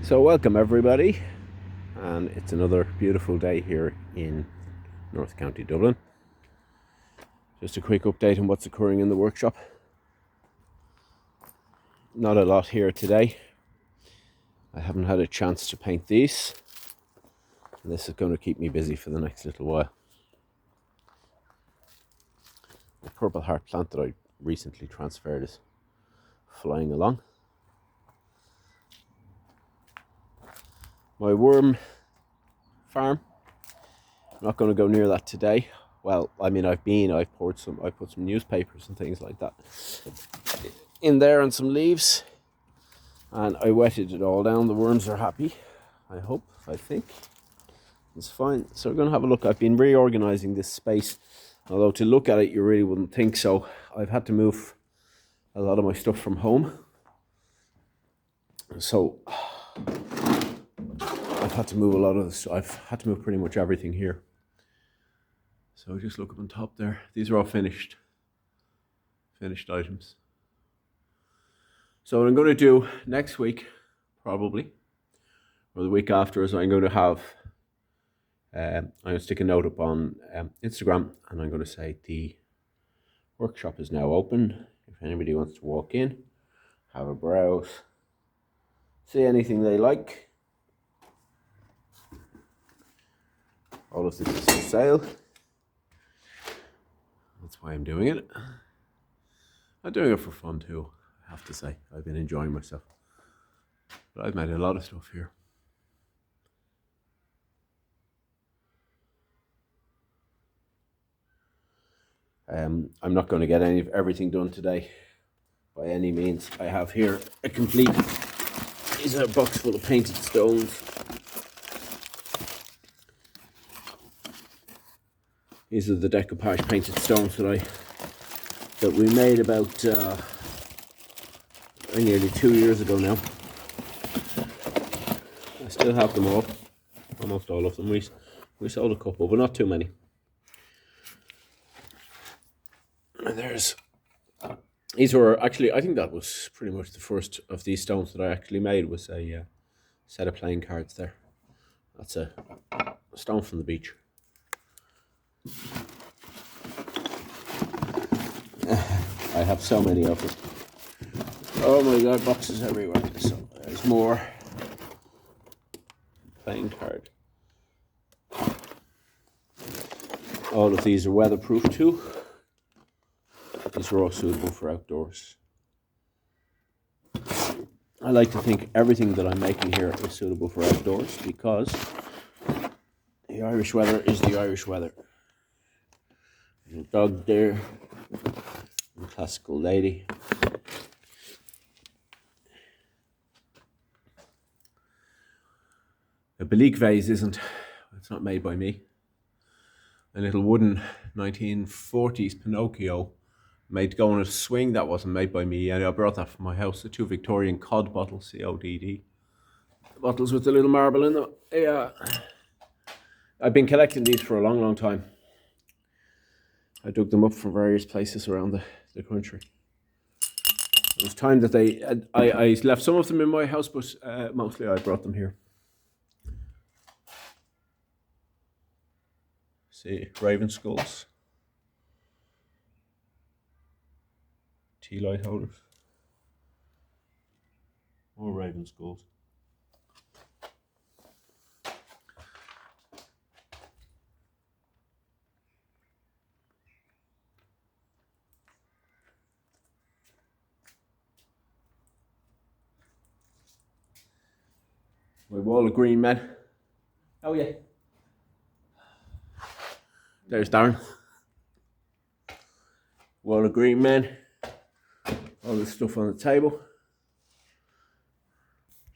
So welcome everybody, and it's another beautiful day here in North County Dublin. Just a quick update on what's occurring in the workshop. Not a lot here today. I haven't had a chance to paint these, and this is going to keep me busy for the next little while. The purple heart plant that I recently transferred is flying along. My worm farm, I'm not going to go near that today. Well, I mean, I've put some newspapers and things like that in there and some leaves, and I wetted it all down. The worms are happy, I think it's fine. So we're going to have a look. I've been reorganizing this space, although to look at it you really wouldn't think so. I've had to move a lot of my stuff from home, so I've had to move a lot of this. I've had to move pretty much everything here. So just look up on top there. These are all finished items. So what I'm going to do next week, probably, or the week after, is I'm going to have, I'm going to stick a note up on Instagram, and I'm going to say the workshop is now open. If anybody wants to walk in, have a browse, see anything they like. All of this is for sale. That's why I'm doing it. I'm doing it for fun too, I have to say. I've been enjoying myself. But I've made a lot of stuff here. I'm not going to get everything done today by any means. I have here a complete, these are a box full of painted stones. These are the decoupage painted stones that we made about nearly 2 years ago now. I still have them all, almost all of them. We sold a couple, but not too many. And these were actually, I think that was pretty much the first of these stones that I actually made, was a set of playing cards there. That's a stone from the beach. I have so many of them. Oh my god, boxes everywhere. So there's more playing card. All of these are weatherproof too. These are all suitable for outdoors. I like to think everything that I'm making here is suitable for outdoors, because the Irish weather is the Irish weather. There's a dog there, a classical lady. A Belique vase it's not made by me. A little wooden 1940s Pinocchio made to go on a swing, that wasn't made by me. I brought that from my house. The 2 Victorian cod bottles, CODD. Bottles with a little marble in them. Yeah. I've been collecting these for a long, long time. I dug them up from various places around the country. It was time that I left some of them in my house, but mostly I brought them here. See, raven skulls. Tea light holders. More raven skulls. My wall of Greenman. Oh yeah. There's Darren. Wall of Greenman. All this stuff on the table.